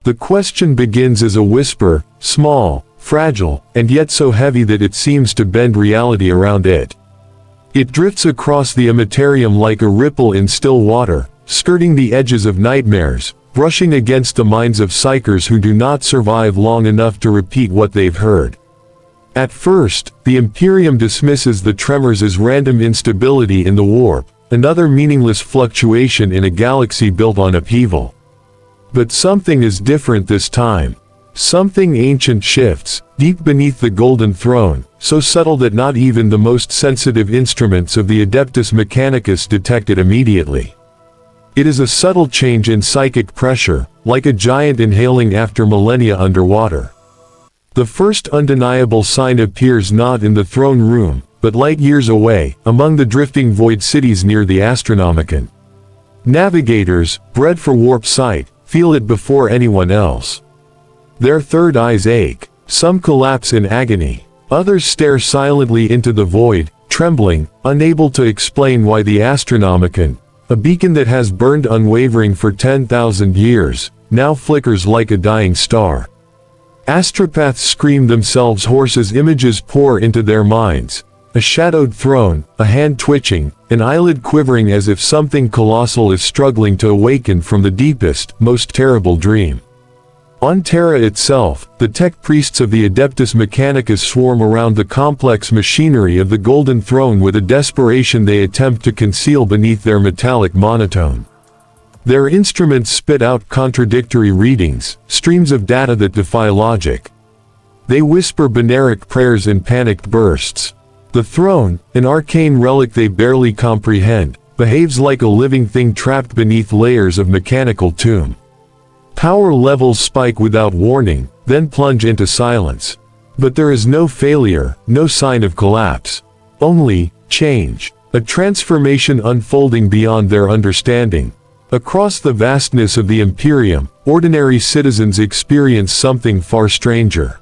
The question begins as a whisper, small, fragile, and yet so heavy that it seems to bend reality around it. It drifts across the Imperium like a ripple in still water, skirting the edges of nightmares, brushing against the minds of psychers who do not survive long enough to repeat what they've heard. At first, the Imperium dismisses the tremors as random instability in the warp, another meaningless fluctuation in a galaxy built on upheaval. But something is different this time. Something ancient shifts, deep beneath the Golden Throne, so subtle that not even the most sensitive instruments of the Adeptus Mechanicus detect it immediately. It is a subtle change in psychic pressure, like a giant inhaling after millennia underwater. The first undeniable sign appears not in the throne room, but light years away, among the drifting void cities near the Astronomicon. Navigators, bred for warp sight, feel it before anyone else. Their third eyes ache, some collapse in agony, others stare silently into the void, trembling, unable to explain why the Astronomicon, a beacon that has burned unwavering for 10,000 years, now flickers like a dying star. Astropaths scream themselves hoarse as images pour into their minds. A shadowed throne, a hand twitching, an eyelid quivering as if something colossal is struggling to awaken from the deepest, most terrible dream. On Terra itself, the tech priests of the Adeptus Mechanicus swarm around the complex machinery of the Golden Throne with a desperation they attempt to conceal beneath their metallic monotone. Their instruments spit out contradictory readings, streams of data that defy logic. They whisper binaric prayers in panicked bursts. The throne, an arcane relic they barely comprehend, behaves like a living thing trapped beneath layers of mechanical tomb. Power levels spike without warning, then plunge into silence. But there is no failure, no sign of collapse. Only change, a transformation unfolding beyond their understanding. Across the vastness of the Imperium, ordinary citizens experience something far stranger.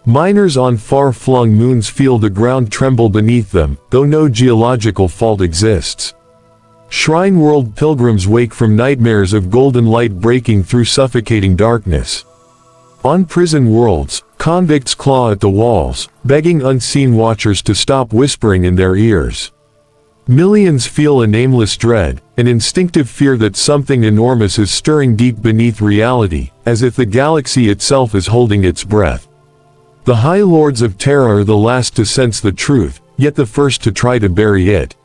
Miners on far-flung moons feel the ground tremble beneath them, though no geological fault exists. Shrine World pilgrims wake from nightmares of golden light breaking through suffocating darkness. On prison worlds, convicts claw at the walls, begging unseen watchers to stop whispering in their ears. Millions feel a nameless dread, an instinctive fear that something enormous is stirring deep beneath reality, as if the galaxy itself is holding its breath. The High Lords of Terra are the last to sense the truth, yet the first to try to bury it.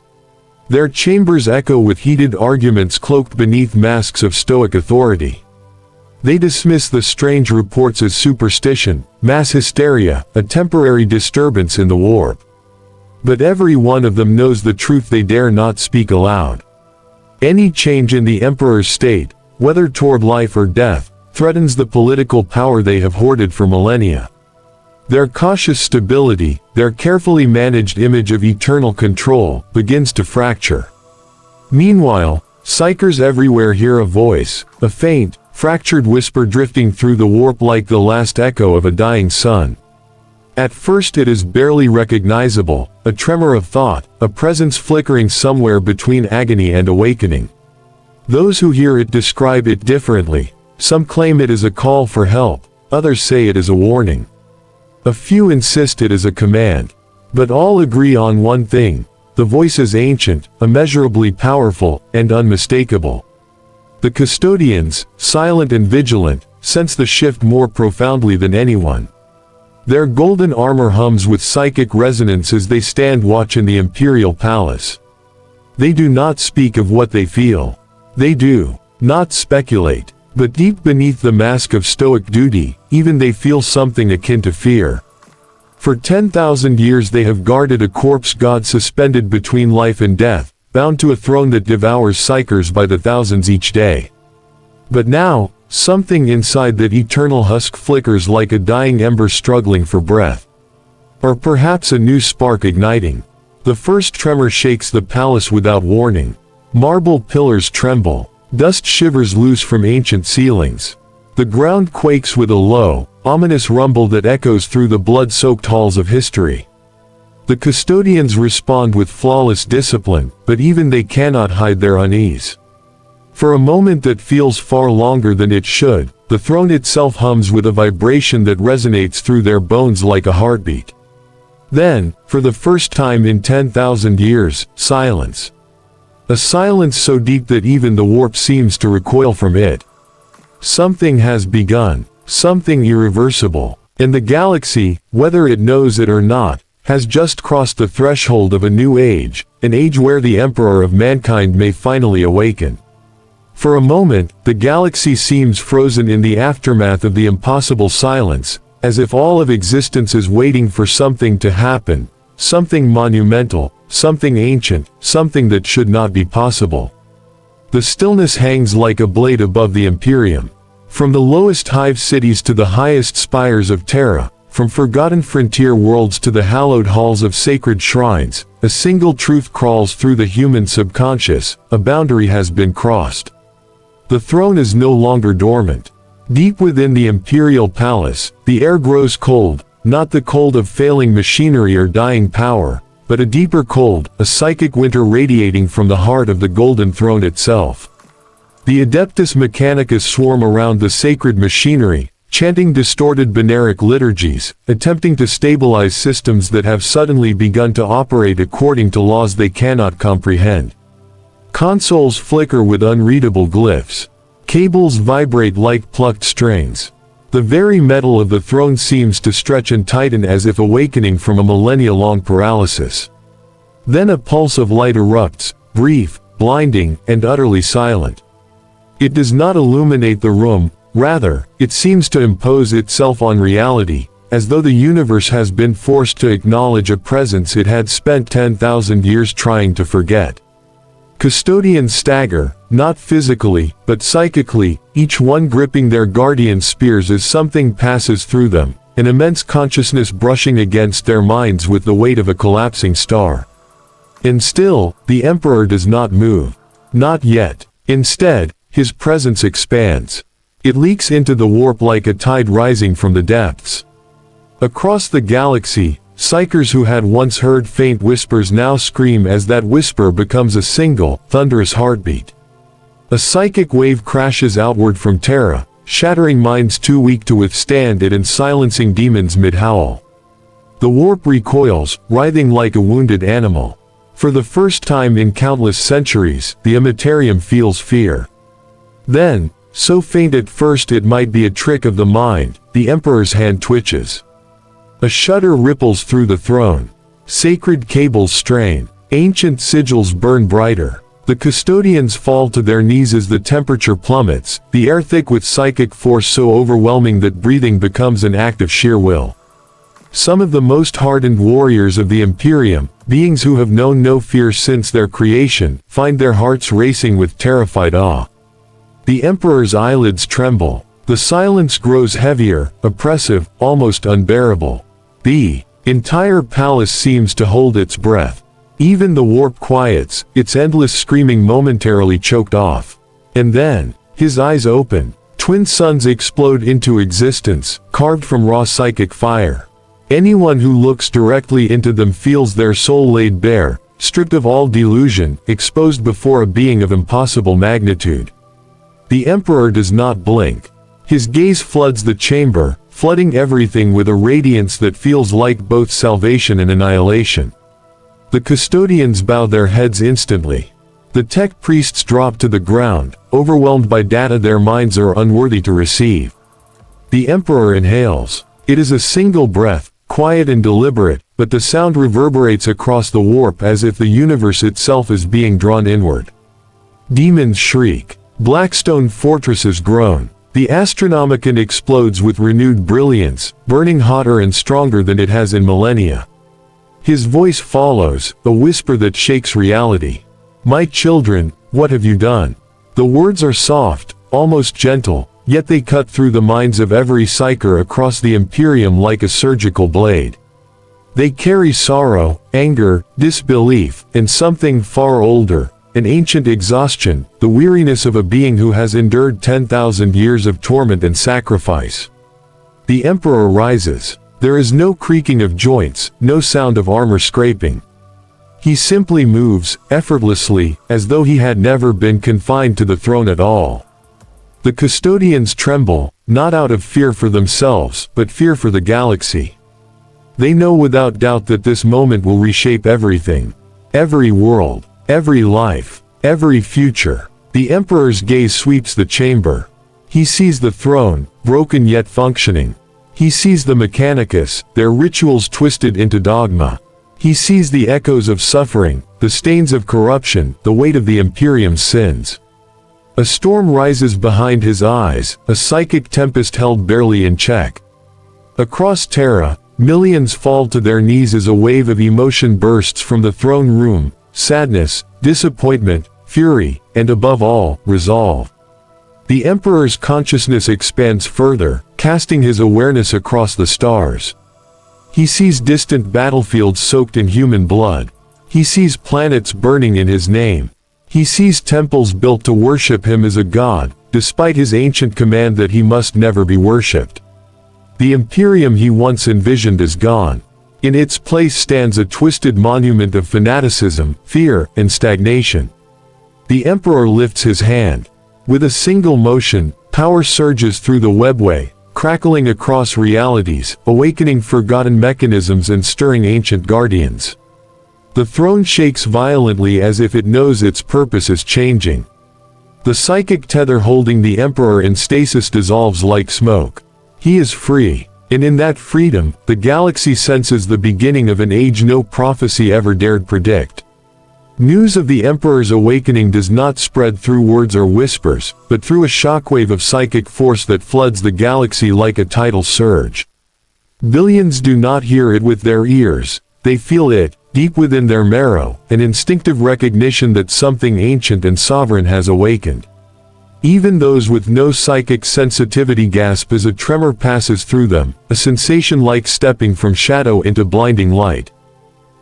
Their chambers echo with heated arguments cloaked beneath masks of stoic authority. They dismiss the strange reports as superstition, mass hysteria, a temporary disturbance in the warp. But every one of them knows the truth they dare not speak aloud. Any change in the Emperor's state, whether toward life or death, threatens the political power they have hoarded for millennia. Their cautious stability, their carefully managed image of eternal control, begins to fracture. Meanwhile, psychers everywhere hear a voice, a faint, fractured whisper drifting through the warp like the last echo of a dying sun. At first it is barely recognizable, a tremor of thought, a presence flickering somewhere between agony and awakening. Those who hear it describe it differently. Some claim it is a call for help, others say it is a warning. A few insist it is a command. But all agree on one thing: the voice is ancient, immeasurably powerful, and unmistakable. The custodians, silent and vigilant, sense the shift more profoundly than anyone. Their golden armor hums with psychic resonance as they stand watch in the Imperial Palace. They do not speak of what they feel. They do not speculate. But deep beneath the mask of stoic duty, even they feel something akin to fear. For 10,000 years they have guarded a corpse god suspended between life and death, bound to a throne that devours psychers by the thousands each day. But now, something inside that eternal husk flickers like a dying ember struggling for breath. Or perhaps a new spark igniting. The first tremor shakes the palace without warning. Marble pillars tremble. Dust shivers loose from ancient ceilings. The ground quakes with a low, ominous rumble that echoes through the blood-soaked halls of history. The custodians respond with flawless discipline, but even they cannot hide their unease. For a moment that feels far longer than it should, the throne itself hums with a vibration that resonates through their bones like a heartbeat. Then, for the first time in 10,000 years, silence. A silence so deep that even the warp seems to recoil from it. Something has begun, something irreversible, and the galaxy, whether it knows it or not, has just crossed the threshold of a new age, an age where the Emperor of mankind may finally awaken. For a moment, the galaxy seems frozen in the aftermath of the impossible silence, as if all of existence is waiting for something to happen, something monumental, something ancient, something that should not be possible. The stillness hangs like a blade above the Imperium. From the lowest hive cities to the highest spires of Terra, from forgotten frontier worlds to the hallowed halls of sacred shrines, a single truth crawls through the human subconscious: a boundary has been crossed. The throne is no longer dormant. Deep within the imperial palace, the air grows cold, not the cold of failing machinery or dying power, but a deeper cold, a psychic winter radiating from the heart of the golden throne itself. The Adeptus Mechanicus swarm around the sacred machinery, chanting distorted binaric liturgies, attempting to stabilize systems that have suddenly begun to operate according to laws they cannot comprehend. Consoles flicker with unreadable glyphs. Cables vibrate like plucked strings. The very metal of the throne seems to stretch and tighten as if awakening from a millennia-long paralysis. Then a pulse of light erupts, brief, blinding, and utterly silent. It does not illuminate the room, rather, it seems to impose itself on reality, as though the universe has been forced to acknowledge a presence it had spent 10,000 years trying to forget. Custodians stagger, not physically, but psychically, each one gripping their guardian spears as something passes through them, an immense consciousness brushing against their minds with the weight of a collapsing star. And still, the Emperor does not move. Not yet. Instead, his presence expands. It leaks into the warp like a tide rising from the depths. Across the galaxy, psychers who had once heard faint whispers now scream as that whisper becomes a single, thunderous heartbeat. A psychic wave crashes outward from Terra, shattering minds too weak to withstand it and silencing demons mid-howl. The warp recoils, writhing like a wounded animal. For the first time in countless centuries, the Imperium feels fear. Then, so faint at first it might be a trick of the mind, the Emperor's hand twitches. A shudder ripples through the throne. Sacred cables strain. Ancient sigils burn brighter. The custodians fall to their knees as the temperature plummets, the air thick with psychic force so overwhelming that breathing becomes an act of sheer will. Some of the most hardened warriors of the Imperium, beings who have known no fear since their creation, find their hearts racing with terrified awe. The Emperor's eyelids tremble. The silence grows heavier, oppressive, almost unbearable. The entire palace seems to hold its breath. Even the warp quiets, its endless screaming momentarily choked off. And then, his eyes open. Twin suns explode into existence, carved from raw psychic fire. Anyone who looks directly into them feels their soul laid bare, stripped of all delusion, exposed before a being of impossible magnitude. The Emperor does not blink. His gaze floods the chamber, flooding everything with a radiance that feels like both salvation and annihilation. The custodians bow their heads instantly. The tech priests drop to the ground, overwhelmed by data their minds are unworthy to receive. The Emperor inhales. It is a single breath, quiet and deliberate, but the sound reverberates across the warp as if the universe itself is being drawn inward. Demons shriek. Blackstone fortresses groan. The Astronomicon explodes with renewed brilliance, burning hotter and stronger than it has in millennia. His voice follows, a whisper that shakes reality. "My children, what have you done?" The words are soft, almost gentle, yet they cut through the minds of every psyker across the Imperium like a surgical blade. They carry sorrow, anger, disbelief, and something far older, an ancient exhaustion, the weariness of a being who has endured 10,000 years of torment and sacrifice. The Emperor rises. There is no creaking of joints, no sound of armor scraping. He simply moves, effortlessly, as though he had never been confined to the throne at all. The custodians tremble, not out of fear for themselves, but fear for the galaxy. They know without doubt that this moment will reshape everything. Every world, every life, every future. The Emperor's gaze sweeps the chamber. He sees the throne, broken yet functioning. He sees the Mechanicus, their rituals twisted into dogma. He sees the echoes of suffering, the stains of corruption, the weight of the Imperium's sins. A storm rises behind his eyes, a psychic tempest held barely in check. Across Terra, millions fall to their knees as a wave of emotion bursts from the throne room: sadness, disappointment, fury, and above all, resolve. The Emperor's consciousness expands further, casting his awareness across the stars. He sees distant battlefields soaked in human blood. He sees planets burning in his name. He sees temples built to worship him as a god, despite his ancient command that he must never be worshipped. The Imperium he once envisioned is gone. In its place stands a twisted monument of fanaticism, fear, and stagnation. The Emperor lifts his hand. With a single motion, power surges through the webway, crackling across realities, awakening forgotten mechanisms and stirring ancient guardians. The throne shakes violently as if it knows its purpose is changing. The psychic tether holding the Emperor in stasis dissolves like smoke. He is free, and in that freedom, the galaxy senses the beginning of an age no prophecy ever dared predict. News of the Emperor's awakening does not spread through words or whispers, but through a shockwave of psychic force that floods the galaxy like a tidal surge. Billions do not hear it with their ears, they feel it, deep within their marrow, an instinctive recognition that something ancient and sovereign has awakened. Even those with no psychic sensitivity gasp as a tremor passes through them, a sensation like stepping from shadow into blinding light.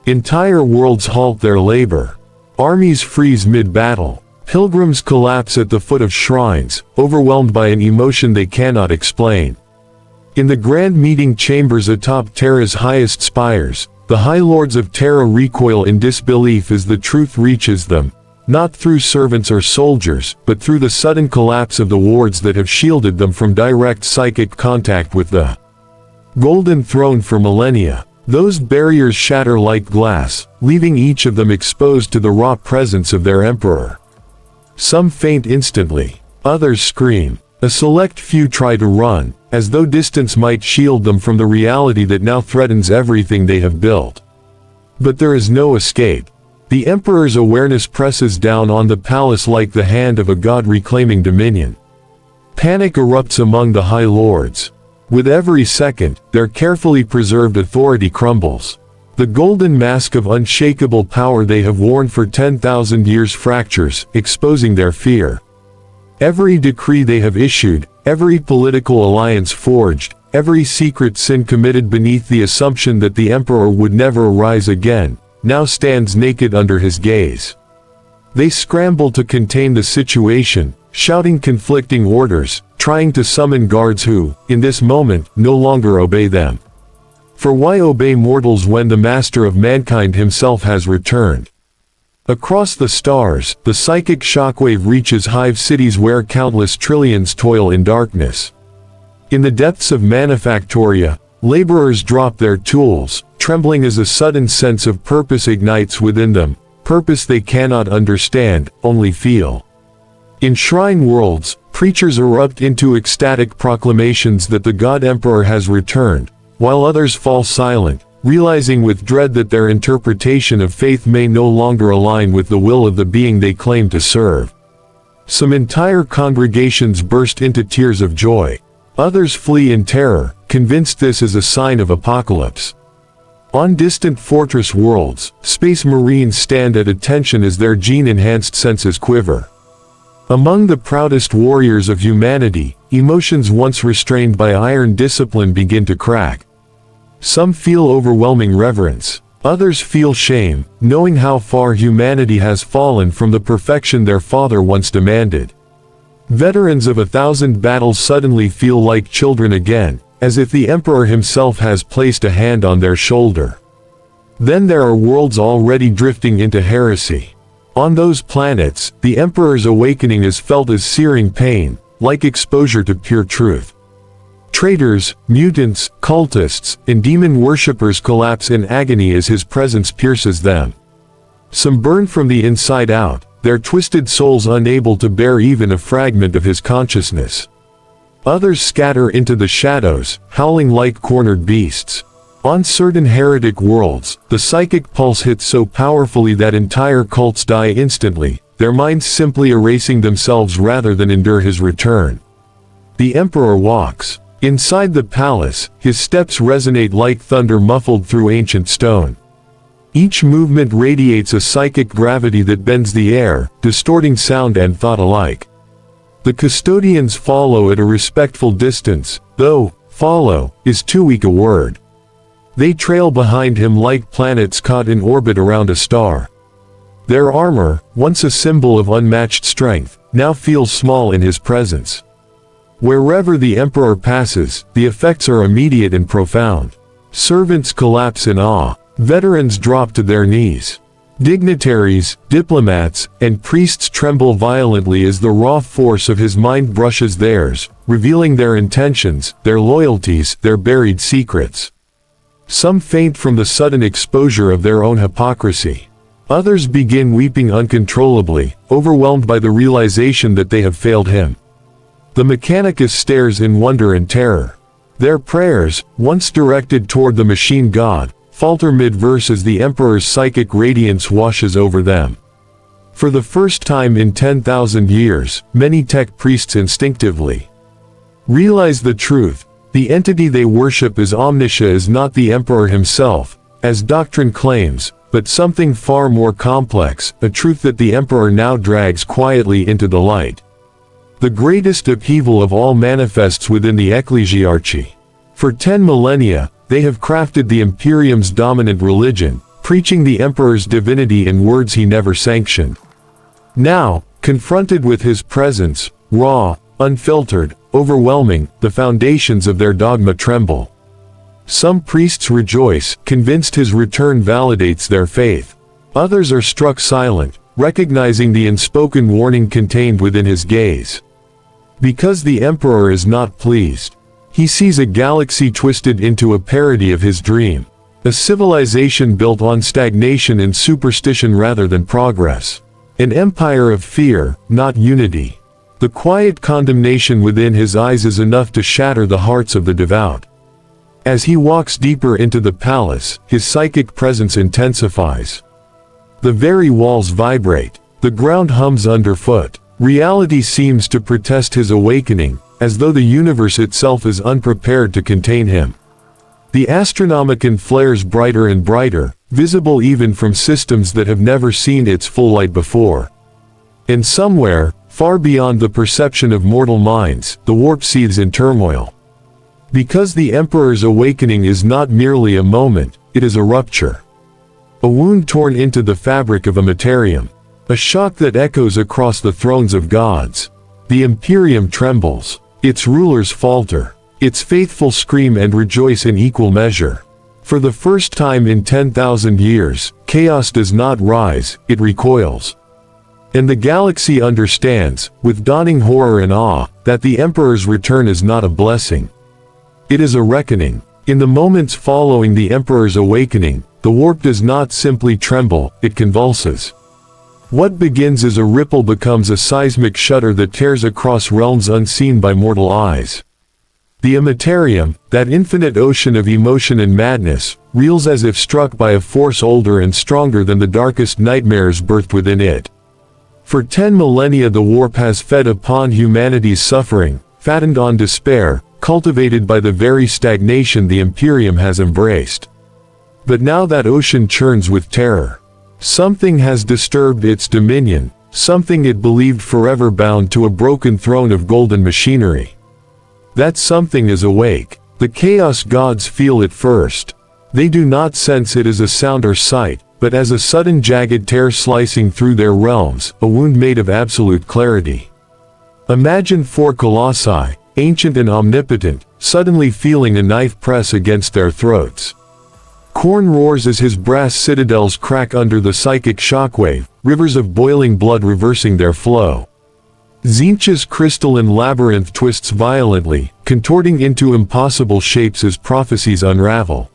Entire worlds halt their labor. Armies freeze mid-battle. Pilgrims collapse at the foot of shrines, overwhelmed by an emotion they cannot explain. In the grand meeting chambers atop Terra's highest spires, the High Lords of Terra recoil in disbelief as the truth reaches them, not through servants or soldiers, but through the sudden collapse of the wards that have shielded them from direct psychic contact with the Golden Throne for millennia. Those barriers shatter like glass, leaving each of them exposed to the raw presence of their Emperor. Some faint instantly, others scream. A select few try to run, as though distance might shield them from the reality that now threatens everything they have built. But there is no escape. The Emperor's awareness presses down on the palace like the hand of a god reclaiming dominion. Panic erupts among the High Lords. With every second, their carefully preserved authority crumbles. The golden mask of unshakable power they have worn for 10,000 years fractures, exposing their fear. Every decree they have issued, every political alliance forged, every secret sin committed beneath the assumption that the Emperor would never arise again, now stands naked under his gaze. They scramble to contain the situation, shouting conflicting orders, trying to summon guards who, in this moment, no longer obey them. For why obey mortals when the master of mankind himself has returned? Across the stars, the psychic shockwave reaches hive cities where countless trillions toil in darkness. In the depths of Manufactoria, laborers drop their tools, trembling as a sudden sense of purpose ignites within them, purpose they cannot understand, only feel. In shrine worlds, preachers erupt into ecstatic proclamations that the God Emperor has returned, while others fall silent, realizing with dread that their interpretation of faith may no longer align with the will of the being they claim to serve. Some entire congregations burst into tears of joy. Others flee in terror, convinced this is a sign of apocalypse. On distant fortress worlds, space marines stand at attention as their gene-enhanced senses quiver. Among the proudest warriors of humanity, emotions once restrained by iron discipline begin to crack. Some feel overwhelming reverence. Others feel shame, knowing how far humanity has fallen from the perfection their father once demanded. Veterans of 1,000 battles suddenly feel like children again, as if the Emperor himself has placed a hand on their shoulder. Then there are worlds already drifting into heresy. On those planets, the Emperor's awakening is felt as searing pain, like exposure to pure truth. Traitors, mutants, cultists, and demon worshippers collapse in agony as his presence pierces them. Some burn from the inside out, their twisted souls unable to bear even a fragment of his consciousness. Others scatter into the shadows, howling like cornered beasts. On certain heretic worlds, the psychic pulse hits so powerfully that entire cults die instantly, their minds simply erasing themselves rather than endure his return. The Emperor walks. Inside the palace, his steps resonate like thunder muffled through ancient stone. Each movement radiates a psychic gravity that bends the air, distorting sound and thought alike. The custodians follow at a respectful distance, though follow is too weak a word. They trail behind him like planets caught in orbit around a star. Their armor, once a symbol of unmatched strength, now feels small in his presence. Wherever the Emperor passes, the effects are immediate and profound. Servants collapse in awe. Veterans drop to their knees. Dignitaries, diplomats, and priests tremble violently as the raw force of his mind brushes theirs, revealing their intentions, their loyalties, their buried secrets. Some faint from the sudden exposure of their own hypocrisy. Others begin weeping uncontrollably, overwhelmed by the realization that they have failed him. The Mechanicus stares in wonder and terror. Their prayers, once directed toward the machine god, falter mid-verse as the Emperor's psychic radiance washes over them. For the first time in 10,000 years, many tech priests instinctively realize the truth. The entity they worship as Omniscia is not the Emperor himself, as doctrine claims, but something far more complex, a truth that the Emperor now drags quietly into the light. The greatest upheaval of all manifests within the ecclesiarchy. For 10 millennia, they have crafted the Imperium's dominant religion, preaching the Emperor's divinity in words he never sanctioned. Now, confronted with his presence, raw, unfiltered, overwhelming, the foundations of their dogma tremble. Some priests rejoice, convinced his return validates their faith. Others are struck silent, recognizing the unspoken warning contained within his gaze. Because the Emperor is not pleased. He sees a galaxy twisted into a parody of his dream. A civilization built on stagnation and superstition rather than progress. An empire of fear, not unity. The quiet condemnation within his eyes is enough to shatter the hearts of the devout. As he walks deeper into the palace, his psychic presence intensifies. The very walls vibrate. The ground hums underfoot. Reality seems to protest his awakening, as though the universe itself is unprepared to contain him. The Astronomicon flares brighter and brighter, visible even from systems that have never seen its full light before. And somewhere, far beyond the perception of mortal minds, the warp seethes in turmoil. Because the Emperor's awakening is not merely a moment, it is a rupture. A wound torn into the fabric of a materium. A shock that echoes across the thrones of gods. The Imperium trembles. Its rulers falter. Its faithful scream and rejoice in equal measure. For the first time in 10,000 years, chaos does not rise, it recoils. And the galaxy understands, with dawning horror and awe, that the Emperor's return is not a blessing. It is a reckoning. In the moments following the Emperor's awakening, the warp does not simply tremble, it convulses. What begins as a ripple becomes a seismic shudder that tears across realms unseen by mortal eyes. The Imperium, that infinite ocean of emotion and madness, reels as if struck by a force older and stronger than the darkest nightmares birthed within it. For 10 millennia the warp has fed upon humanity's suffering, fattened on despair, cultivated by the very stagnation the Imperium has embraced. But now that ocean churns with terror. Something has disturbed its dominion, something it believed forever bound to a broken throne of golden machinery. That something is awake. The chaos gods feel it first. They do not sense it as a sound or sight, but as a sudden jagged tear slicing through their realms, a wound made of absolute clarity. Imagine 4 colossi, ancient and omnipotent, suddenly feeling a knife press against their throats. Khorne roars as his brass citadels crack under the psychic shockwave, rivers of boiling blood reversing their flow. Tzeentch's crystalline labyrinth twists violently, contorting into impossible shapes as prophecies unravel.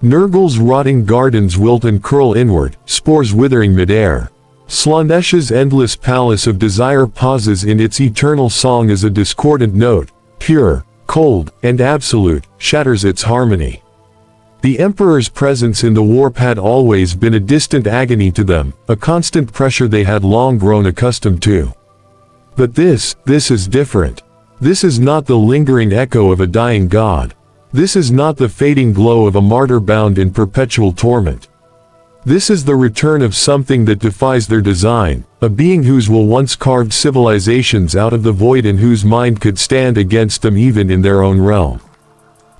Nurgle's rotting gardens wilt and curl inward, spores withering midair. Slaanesh's endless palace of desire pauses in its eternal song as a discordant note, pure, cold, and absolute, shatters its harmony. The Emperor's presence in the warp had always been a distant agony to them, a constant pressure they had long grown accustomed to. But this is different. This is not the lingering echo of a dying god. This is not the fading glow of a martyr bound in perpetual torment. This is the return of something that defies their design, a being whose will once carved civilizations out of the void and whose mind could stand against them even in their own realm.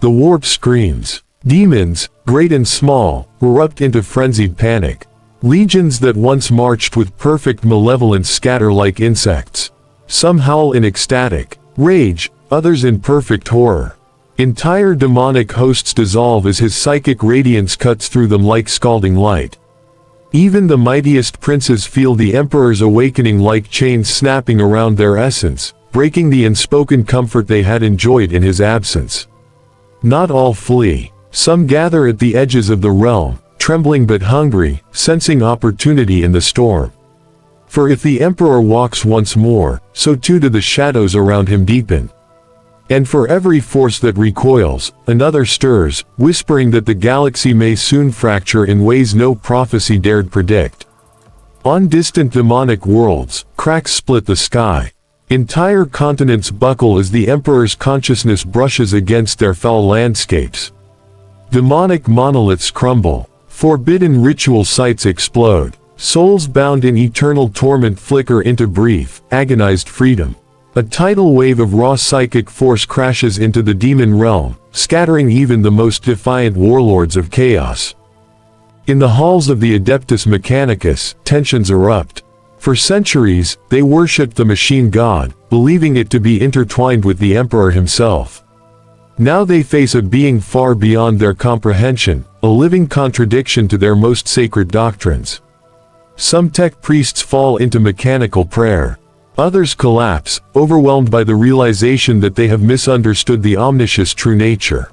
The warp screams. Demons, great and small, erupt into frenzied panic. Legions that once marched with perfect malevolence scatter like insects. Some howl in ecstatic rage, others in perfect horror. Entire demonic hosts dissolve as his psychic radiance cuts through them like scalding light. Even the mightiest princes feel the Emperor's awakening like chains snapping around their essence, breaking the unspoken comfort they had enjoyed in his absence. Not all flee. Some gather at the edges of the realm, trembling but hungry, sensing opportunity in the storm. For if the Emperor walks once more, so too do the shadows around him deepen. And for every force that recoils, another stirs, whispering that the galaxy may soon fracture in ways no prophecy dared predict. On distant demonic worlds, cracks split the sky. Entire continents buckle as the Emperor's consciousness brushes against their foul landscapes. Demonic monoliths crumble. Forbidden ritual sites explode. Souls bound in eternal torment flicker into brief, agonized freedom. A tidal wave of raw psychic force crashes into the demon realm, scattering even the most defiant warlords of chaos. In the halls of the Adeptus Mechanicus, tensions erupt. For centuries, they worshipped the machine god, believing it to be intertwined with the Emperor himself. Now they face a being far beyond their comprehension, a living contradiction to their most sacred doctrines. Some tech priests fall into mechanical prayer. Others collapse, overwhelmed by the realization that they have misunderstood the omniscient's true nature.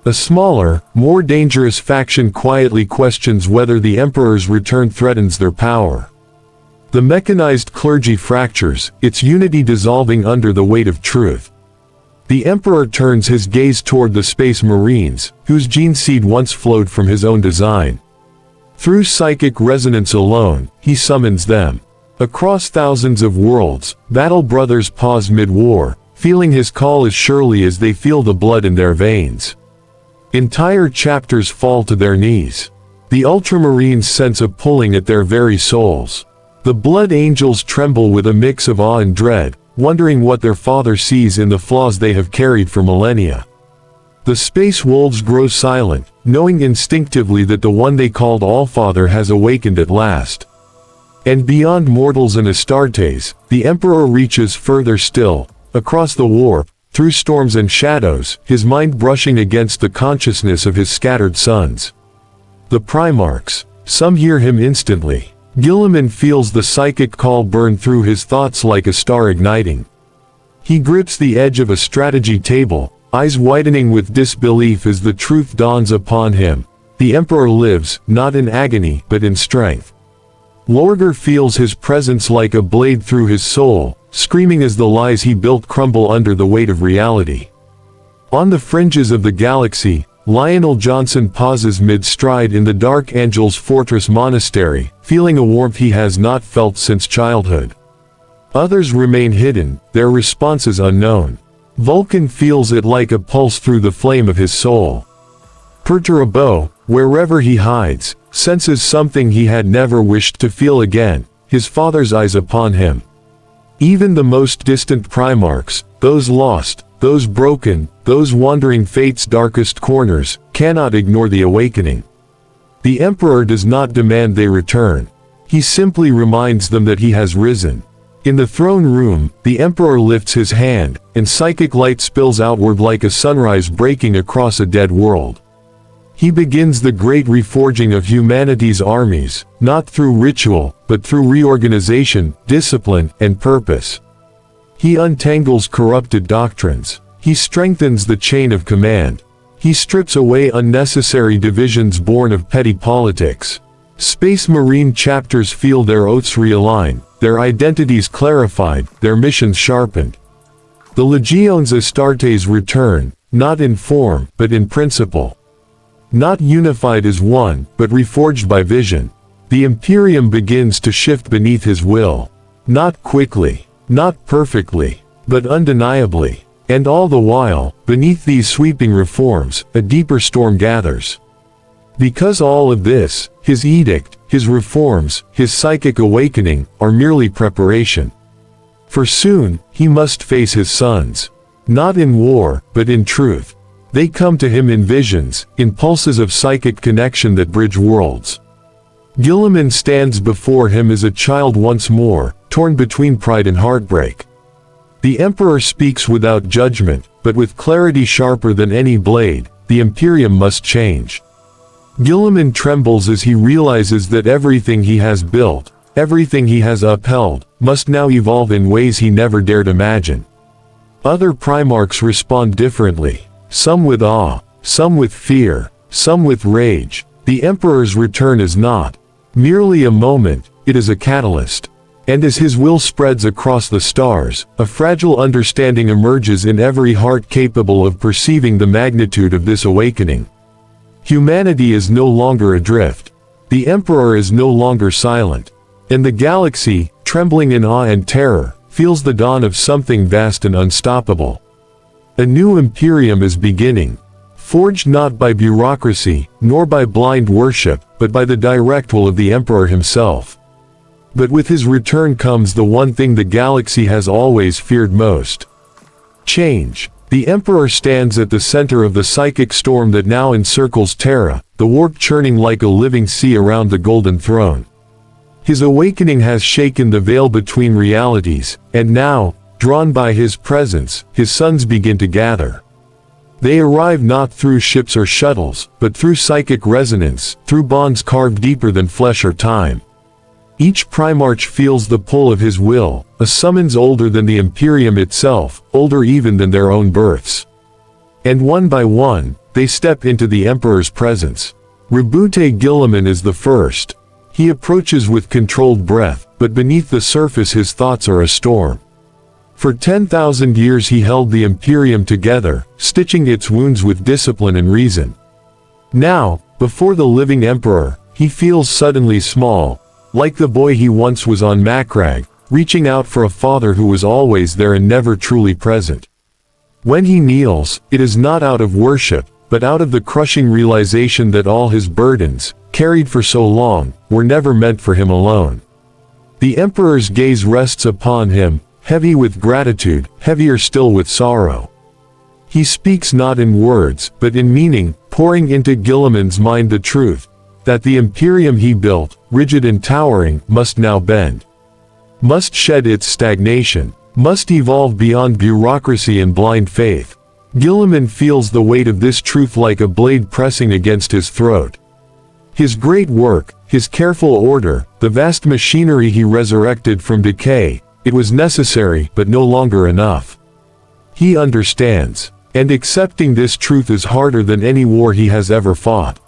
A smaller, more dangerous faction quietly questions whether the Emperor's return threatens their power. The mechanized clergy fractures, its unity dissolving under the weight of truth. The Emperor turns his gaze toward the Space Marines, whose gene seed once flowed from his own design. Through psychic resonance alone, he summons them. Across thousands of worlds, battle brothers pause mid-war, feeling his call as surely as they feel the blood in their veins. Entire chapters fall to their knees. The Ultramarines sense a pulling at their very souls. The Blood Angels tremble with a mix of awe and dread, wondering what their father sees in the flaws they have carried for millennia. The Space Wolves grow silent, knowing instinctively that the one they called Allfather has awakened at last. And beyond mortals and Astartes, the Emperor reaches further still, across the warp, through storms and shadows, his mind brushing against the consciousness of his scattered sons. The Primarchs. Some hear him instantly. Guilliman feels the psychic call burn through his thoughts like a star igniting. He grips the edge of a strategy table, eyes widening with disbelief as the truth dawns upon him. The Emperor lives, not in agony, but in strength. Lorgar feels his presence like a blade through his soul, screaming as the lies he built crumble under the weight of reality. On the fringes of the galaxy, Lionel Johnson pauses mid-stride in the Dark Angel's Fortress Monastery, feeling a warmth he has not felt since childhood. Others remain hidden, their responses unknown. Vulcan feels it like a pulse through the flame of his soul. Perturabo, wherever he hides, senses something he had never wished to feel again, his father's eyes upon him. Even the most distant Primarchs, those lost, those broken, those wandering fate's darkest corners, cannot ignore the awakening. The Emperor does not demand they return. He simply reminds them that he has risen. In the throne room, the Emperor lifts his hand, and psychic light spills outward like a sunrise breaking across a dead world. He begins the great reforging of humanity's armies, not through ritual, but through reorganization, discipline, and purpose. He untangles corrupted doctrines. He strengthens the chain of command. He strips away unnecessary divisions born of petty politics. Space Marine chapters feel their oaths realigned, their identities clarified, their missions sharpened. The Legiones Astartes return, not in form, but in principle. Not unified as one, but reforged by vision. The Imperium begins to shift beneath his will. Not quickly, not perfectly, but undeniably. And all the while, beneath these sweeping reforms, a deeper storm gathers. Because all of this, his edict, his reforms, his psychic awakening, are merely preparation. For soon, he must face his sons. Not in war, but in truth. They come to him in visions, in pulses of psychic connection that bridge worlds. Guilliman stands before him as a child once more, torn between pride and heartbreak. The Emperor speaks without judgment, but with clarity sharper than any blade. The Imperium must change. Guilliman trembles as he realizes that everything he has built, everything he has upheld, must now evolve in ways he never dared imagine. Other Primarchs respond differently. Some with awe, some with fear, some with rage. The Emperor's return is not merely a moment, it is a catalyst. And as his will spreads across the stars, a fragile understanding emerges in every heart capable of perceiving the magnitude of this awakening. Humanity is no longer adrift. The Emperor is no longer silent. And the galaxy, trembling in awe and terror, feels the dawn of something vast and unstoppable. A new Imperium is beginning, forged not by bureaucracy, nor by blind worship, but by the direct will of the Emperor himself. But with his return comes the one thing the galaxy has always feared most: change. The Emperor stands at the center of the psychic storm that now encircles Terra, the warp churning like a living sea around the Golden Throne. His awakening has shaken the veil between realities, and now, drawn by his presence, his sons begin to gather. They arrive not through ships or shuttles, but through psychic resonance, through bonds carved deeper than flesh or time. Each Primarch feels the pull of his will, a summons older than the Imperium itself, older even than their own births. And one by one, they step into the Emperor's presence. Rebute Guilliman is the first. He approaches with controlled breath, but beneath the surface his thoughts are a storm. For 10,000 years he held the Imperium together, stitching its wounds with discipline and reason. Now, before the living Emperor, he feels suddenly small, like the boy he once was on Macragge, reaching out for a father who was always there and never truly present. When he kneels, it is not out of worship, but out of the crushing realization that all his burdens, carried for so long, were never meant for him alone. The Emperor's gaze rests upon him, heavy with gratitude, heavier still with sorrow. He speaks not in words, but in meaning, pouring into Guilliman's mind the truth, that the Imperium he built, rigid and towering, must now bend. Must shed its stagnation, must evolve beyond bureaucracy and blind faith. Guilliman feels the weight of this truth like a blade pressing against his throat. His great work, his careful order, the vast machinery he resurrected from decay, it was necessary, but no longer enough. He understands. And accepting this truth is harder than any war he has ever fought.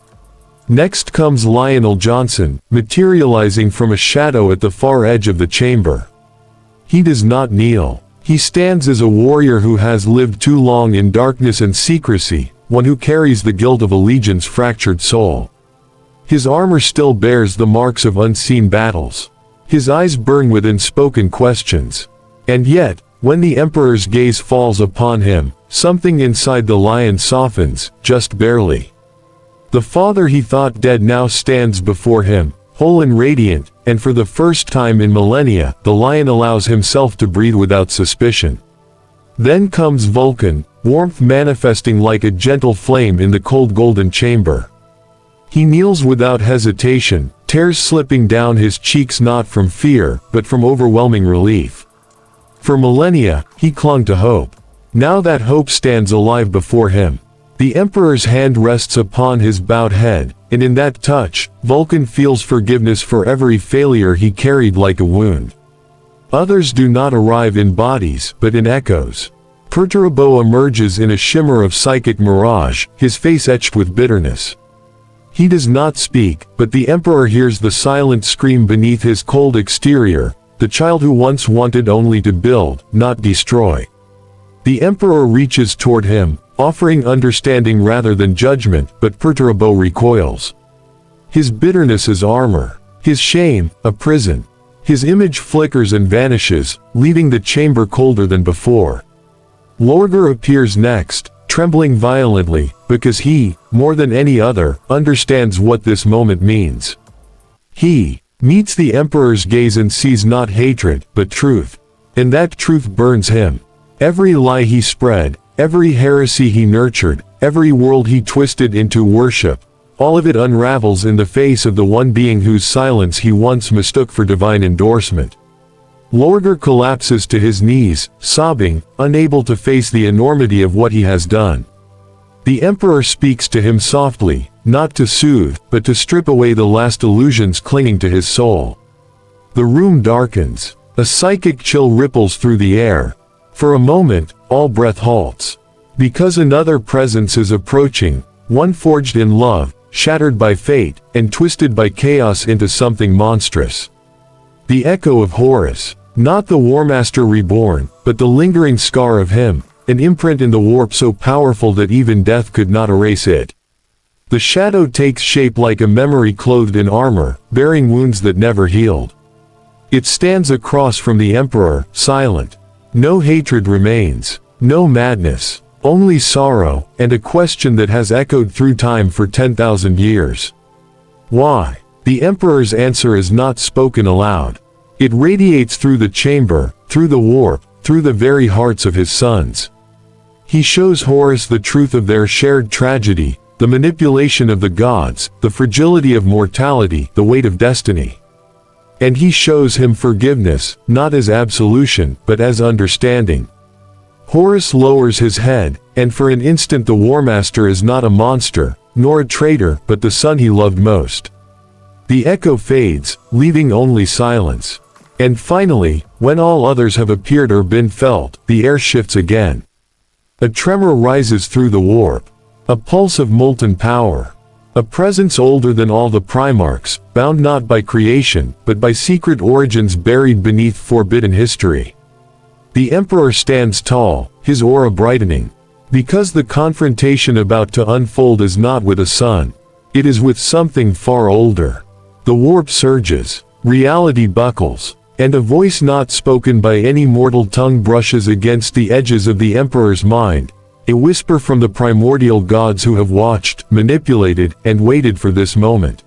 Next comes Lionel Johnson, materializing from a shadow at the far edge of the chamber. He does not kneel. He stands as a warrior who has lived too long in darkness and secrecy, one who carries the guilt of a legion's fractured soul. His armor still bears the marks of unseen battles. His eyes burn with unspoken questions. And yet, when the Emperor's gaze falls upon him, something inside the lion softens, just barely. The father he thought dead now stands before him, whole and radiant, and for the first time in millennia, the lion allows himself to breathe without suspicion. Then comes Vulcan, warmth manifesting like a gentle flame in the cold golden chamber. He kneels without hesitation, tears slipping down his cheeks not from fear, but from overwhelming relief. For millennia, he clung to hope. Now that hope stands alive before him. The Emperor's hand rests upon his bowed head, and in that touch, Vulcan feels forgiveness for every failure he carried like a wound. Others do not arrive in bodies, but in echoes. Perturabo emerges in a shimmer of psychic mirage, his face etched with bitterness. He does not speak, but the Emperor hears the silent scream beneath his cold exterior, the child who once wanted only to build, not destroy. The Emperor reaches toward him, offering understanding rather than judgment, but Perturabo recoils. His bitterness is armor, his shame, a prison. His image flickers and vanishes, leaving the chamber colder than before. Lorgar appears next, trembling violently, because he, more than any other, understands what this moment means. He meets the Emperor's gaze and sees not hatred, but truth. And that truth burns him. Every lie he spread, every heresy he nurtured, every world he twisted into worship, all of it unravels in the face of the one being whose silence he once mistook for divine endorsement. Lorgar collapses to his knees, sobbing, unable to face the enormity of what he has done. The Emperor speaks to him softly, not to soothe, but to strip away the last illusions clinging to his soul. The room darkens. A psychic chill ripples through the air. For a moment, all breath halts. Because another presence is approaching, one forged in love, shattered by fate, and twisted by chaos into something monstrous. The echo of Horus, not the Warmaster reborn, but the lingering scar of him, an imprint in the warp so powerful that even death could not erase it. The shadow takes shape like a memory clothed in armor, bearing wounds that never healed. It stands across from the Emperor, silent. No hatred remains, no madness, only sorrow, and a question that has echoed through time for 10,000 years. Why? The Emperor's answer is not spoken aloud. It radiates through the chamber, through the warp, through the very hearts of his sons. He shows Horus the truth of their shared tragedy, the manipulation of the gods, the fragility of mortality, the weight of destiny. And he shows him forgiveness, not as absolution, but as understanding. Horus lowers his head, and for an instant the Warmaster is not a monster, nor a traitor, but the son he loved most. The echo fades, leaving only silence. And finally, when all others have appeared or been felt, the air shifts again. A tremor rises through the warp. A pulse of molten power. A presence older than all the Primarchs, bound not by creation, but by secret origins buried beneath forbidden history. The Emperor stands tall, his aura brightening. Because the confrontation about to unfold is not with a son. It is with something far older. The warp surges. Reality buckles. And a voice not spoken by any mortal tongue brushes against the edges of the Emperor's mind. A whisper from the primordial gods who have watched, manipulated, and waited for this moment.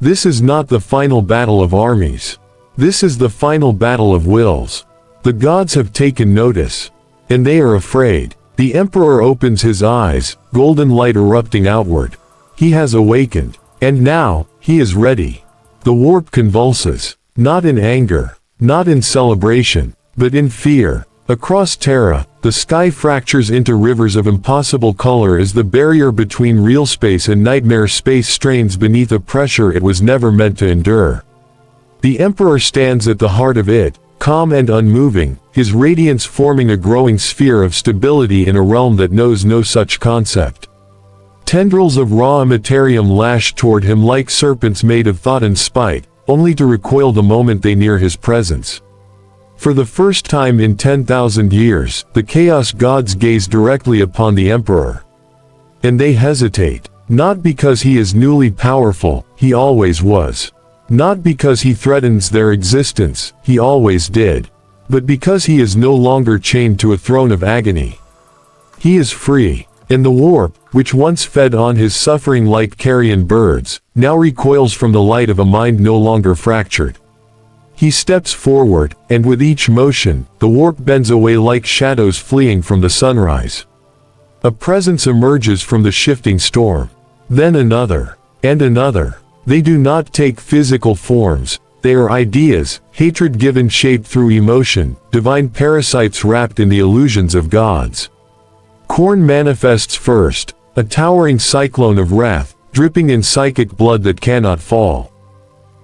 This is not the final battle of armies. This is the final battle of wills. The gods have taken notice. And they are afraid. The Emperor opens his eyes, golden light erupting outward. He has awakened. And now, he is ready. The warp convulses. Not in anger. Not in celebration. But in fear. Across Terra, the sky fractures into rivers of impossible color as the barrier between real space and nightmare space strains beneath a pressure it was never meant to endure. The Emperor stands at the heart of it, calm and unmoving, his radiance forming a growing sphere of stability in a realm that knows no such concept. Tendrils of raw Imperium lash toward him like serpents made of thought and spite, only to recoil the moment they near his presence. For the first time in 10,000 years, the Chaos Gods gaze directly upon the Emperor. And they hesitate. Not because he is newly powerful, he always was. Not because he threatens their existence, he always did. But because he is no longer chained to a throne of agony. He is free. And the warp, which once fed on his suffering like carrion birds, now recoils from the light of a mind no longer fractured. He steps forward, and with each motion, the warp bends away like shadows fleeing from the sunrise. A presence emerges from the shifting storm. Then another. And another. They do not take physical forms. They are ideas, hatred given shape through emotion, divine parasites wrapped in the illusions of gods. Khorne manifests first, a towering cyclone of wrath, dripping in psychic blood that cannot fall.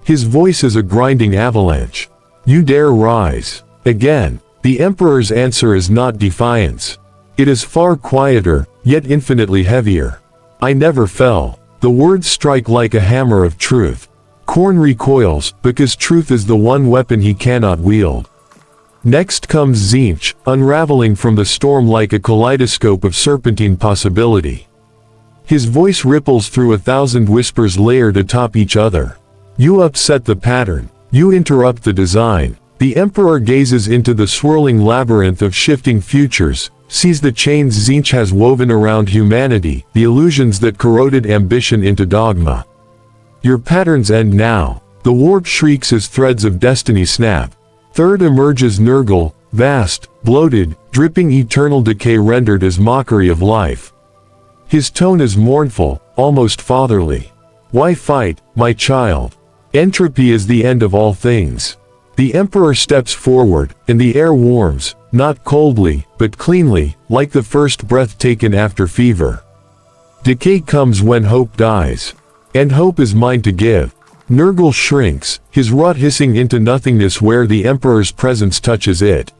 His voice is a grinding avalanche. You dare rise again? The Emperor's answer is not defiance. It is far quieter, yet infinitely heavier. I never fell. The words strike like a hammer of truth. Khorne recoils, because truth is the one weapon he cannot wield. Next comes Tzeentch, unraveling from the storm like a kaleidoscope of serpentine possibility. His voice ripples through 1,000 whispers layered atop each other. You upset the pattern. You interrupt the design. The Emperor gazes into the swirling labyrinth of shifting futures, sees the chains Tzeentch has woven around humanity, the illusions that corroded ambition into dogma. Your patterns end now. The warp shrieks as threads of destiny snap. Third emerges Nurgle, vast, bloated, dripping eternal decay rendered as mockery of life. His tone is mournful, almost fatherly. Why fight, my child? Entropy is the end of all things. The Emperor steps forward, and the air warms, not coldly, but cleanly, like the first breath taken after fever. Decay comes when hope dies. And hope is mine to give. Nurgle shrinks, his rot hissing into nothingness where the Emperor's presence touches it.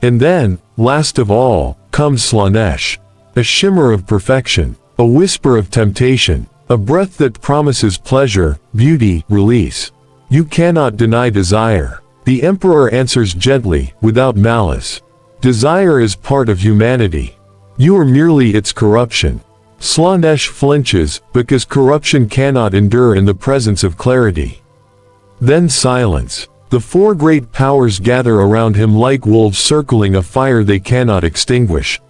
And then, last of all, comes Slaanesh. A shimmer of perfection, a whisper of temptation, a breath that promises pleasure, beauty, release. You cannot deny desire. The Emperor answers gently, without malice. Desire is part of humanity. You are merely its corruption. Slaanesh flinches, because corruption cannot endure in the presence of clarity. Then silence. The four great powers gather around him like wolves circling a fire they cannot extinguish.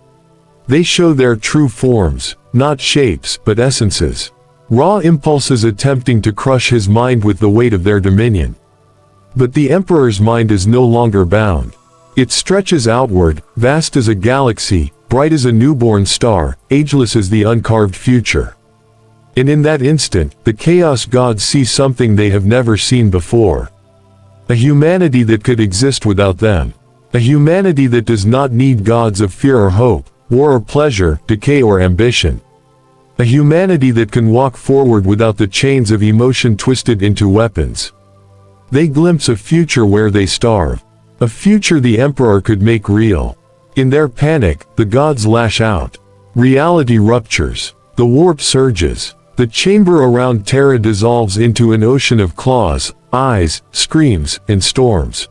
They show their true forms, not shapes, but essences. Raw impulses attempting to crush his mind with the weight of their dominion. But the Emperor's mind is no longer bound. It stretches outward, vast as a galaxy, bright as a newborn star, ageless as the uncarved future. And in that instant, the Chaos Gods see something they have never seen before. A humanity that could exist without them. A humanity that does not need gods of fear or hope, war or pleasure, decay or ambition. A humanity that can walk forward without the chains of emotion twisted into weapons. They glimpse a future where they starve. A future the Emperor could make real. In their panic, the gods lash out. Reality ruptures. The warp surges. The chamber around Terra dissolves into an ocean of claws, eyes, screams, and storms.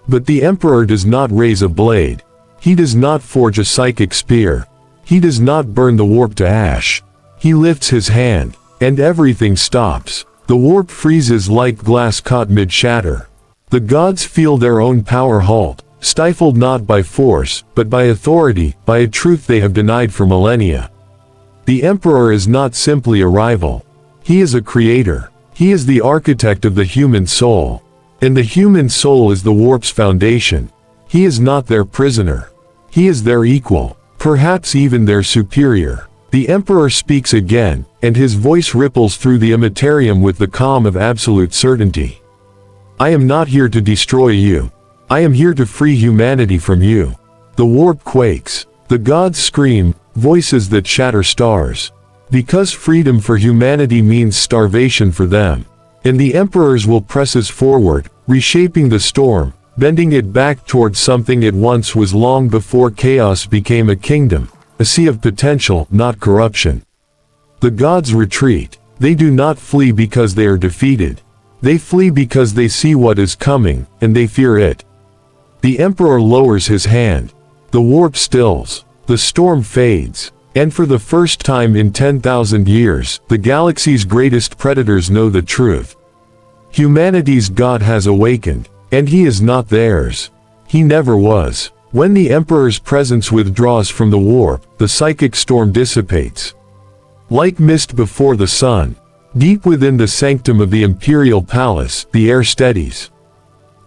But the Emperor does not raise a blade. He does not forge a psychic spear. He does not burn the warp to ash. He lifts his hand, and everything stops. The warp freezes like glass caught mid-shatter. The gods feel their own power halt, stifled not by force, but by authority, by a truth they have denied for millennia. The Emperor is not simply a rival. He is a creator. He is the architect of the human soul. And the human soul is the warp's foundation. He is not their prisoner. He is their equal, perhaps even their superior. The Emperor speaks again, and his voice ripples through the Imperium with the calm of absolute certainty. I am not here to destroy you. I am here to free humanity from you. The warp quakes. The gods scream, voices that shatter stars. Because freedom for humanity means starvation for them. And the Emperor's will presses forward, reshaping the storm, bending it back towards something it once was long before chaos became a kingdom, a sea of potential, not corruption. The gods retreat. They do not flee because they are defeated. They flee because they see what is coming, and they fear it. The Emperor lowers his hand. The warp stills. The storm fades. And for the first time in 10,000 years, the galaxy's greatest predators know the truth. Humanity's God has awakened, and he is not theirs. He never was. When the Emperor's presence withdraws from the warp, the psychic storm dissipates. Like mist before the sun, deep within the sanctum of the imperial palace, the air steadies.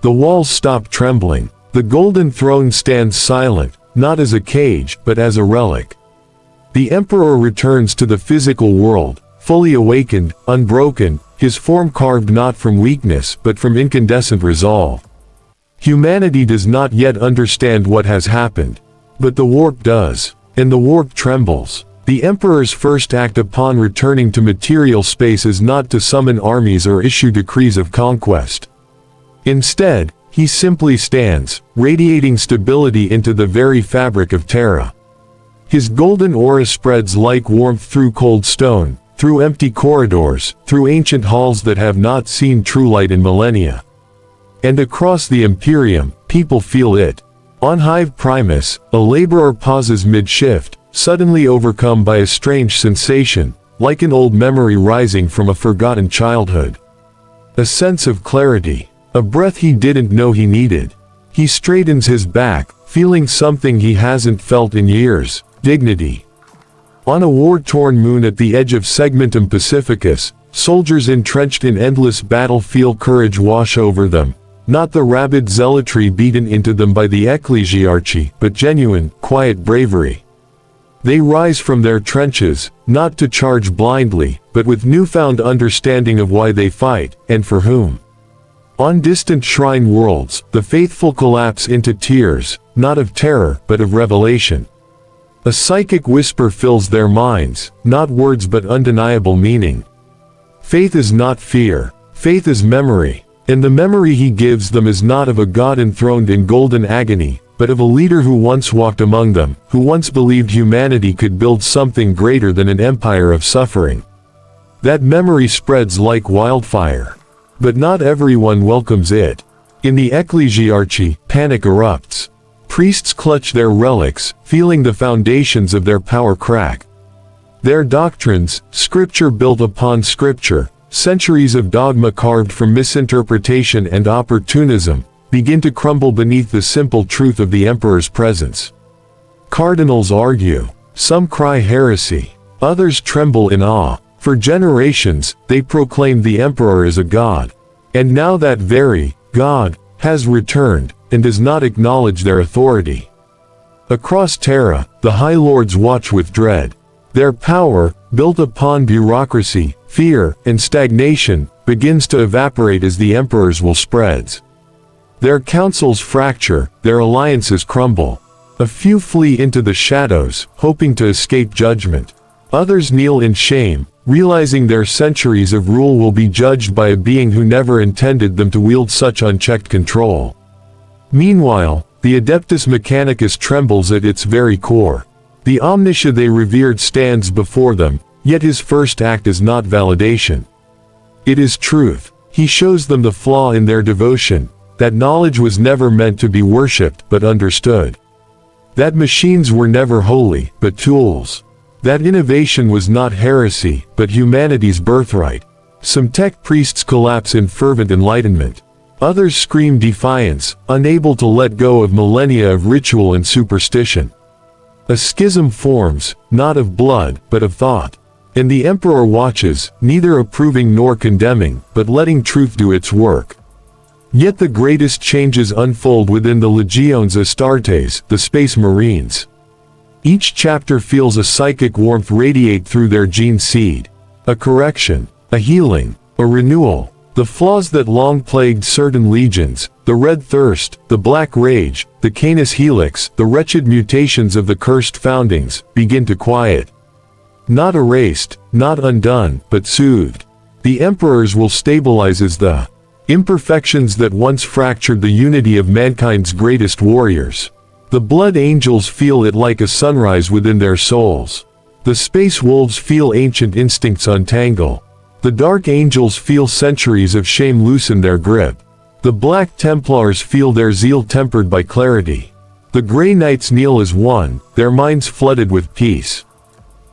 The walls stop trembling. The golden throne stands silent, not as a cage, but as a relic. The Emperor returns to the physical world, fully awakened, unbroken, his form carved not from weakness but from incandescent resolve. Humanity does not yet understand what has happened. But the warp does. And the warp trembles. The Emperor's first act upon returning to material space is not to summon armies or issue decrees of conquest. Instead, he simply stands, radiating stability into the very fabric of Terra. His golden aura spreads like warmth through cold stone, through empty corridors, through ancient halls that have not seen true light in millennia. And across the Imperium, people feel it. On Hive Primus, a laborer pauses mid-shift, suddenly overcome by a strange sensation, like an old memory rising from a forgotten childhood. A sense of clarity, a breath he didn't know he needed. He straightens his back, feeling something he hasn't felt in years: dignity. On a war-torn moon at the edge of Segmentum Pacificus, soldiers entrenched in endless battle feel courage wash over them. Not the rabid zealotry beaten into them by the ecclesiarchy, but genuine, quiet bravery. They rise from their trenches, not to charge blindly, but with newfound understanding of why they fight, and for whom. On distant shrine worlds, the faithful collapse into tears, not of terror, but of revelation. A psychic whisper fills their minds, not words but undeniable meaning. Faith is not fear, faith is memory. And the memory he gives them is not of a god enthroned in golden agony, but of a leader who once walked among them, who once believed humanity could build something greater than an empire of suffering. That memory spreads like wildfire. But not everyone welcomes it. In the ecclesiarchy, panic erupts. Priests clutch their relics, feeling the foundations of their power crack. Their doctrines, scripture built upon scripture, centuries of dogma carved from misinterpretation and opportunism, begin to crumble beneath the simple truth of the Emperor's presence. Cardinals argue. Some cry heresy. Others tremble in awe. For generations, they proclaimed the Emperor as a god. And now that very god has returned, and does not acknowledge their authority. Across Terra, the High Lords watch with dread. Their power, built upon bureaucracy, fear, and stagnation, begins to evaporate as the Emperor's will spreads. Their councils fracture, their alliances crumble. A few flee into the shadows, hoping to escape judgment. Others kneel in shame, realizing their centuries of rule will be judged by a being who never intended them to wield such unchecked control. Meanwhile, the Adeptus Mechanicus trembles at its very core. The Omniscia they revered stands before them, yet his first act is not validation. It is truth. He shows them the flaw in their devotion, that knowledge was never meant to be worshipped but understood. That machines were never holy, but tools. That innovation was not heresy, but humanity's birthright. Some tech priests collapse in fervent enlightenment. Others scream defiance, unable to let go of millennia of ritual and superstition. A schism forms, not of blood, but of thought. And the Emperor watches, neither approving nor condemning, but letting truth do its work. Yet the greatest changes unfold within the Legiones Astartes, the Space Marines. Each chapter feels a psychic warmth radiate through their gene seed. A correction, a healing, a renewal. The flaws that long plagued certain legions, the Red Thirst, the Black Rage, the Canis Helix, the wretched mutations of the cursed foundings, begin to quiet. Not erased, not undone, but soothed. The Emperor's will stabilizes the imperfections that once fractured the unity of mankind's greatest warriors. The Blood Angels feel it like a sunrise within their souls. The Space Wolves feel ancient instincts untangle. The Dark Angels feel centuries of shame loosen their grip. The Black Templars feel their zeal tempered by clarity. The Grey Knights kneel as one, their minds flooded with peace.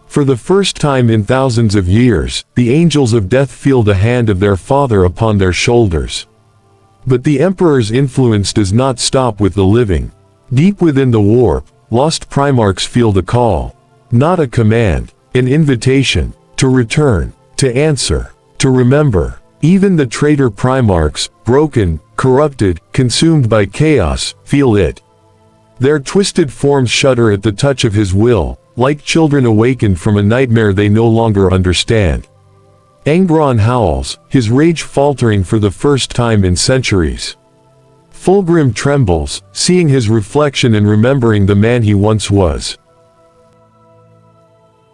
For the first time in thousands of years, the Angels of Death feel the hand of their Father upon their shoulders. But the Emperor's influence does not stop with the living. Deep within the warp, lost Primarchs feel the call. Not a command, an invitation, to return, to answer, to remember. Even the traitor Primarchs, broken, corrupted, consumed by chaos, feel it. Their twisted forms shudder at the touch of his will, like children awakened from a nightmare they no longer understand. Angron howls, his rage faltering for the first time in centuries. Fulgrim trembles, seeing his reflection and remembering the man he once was.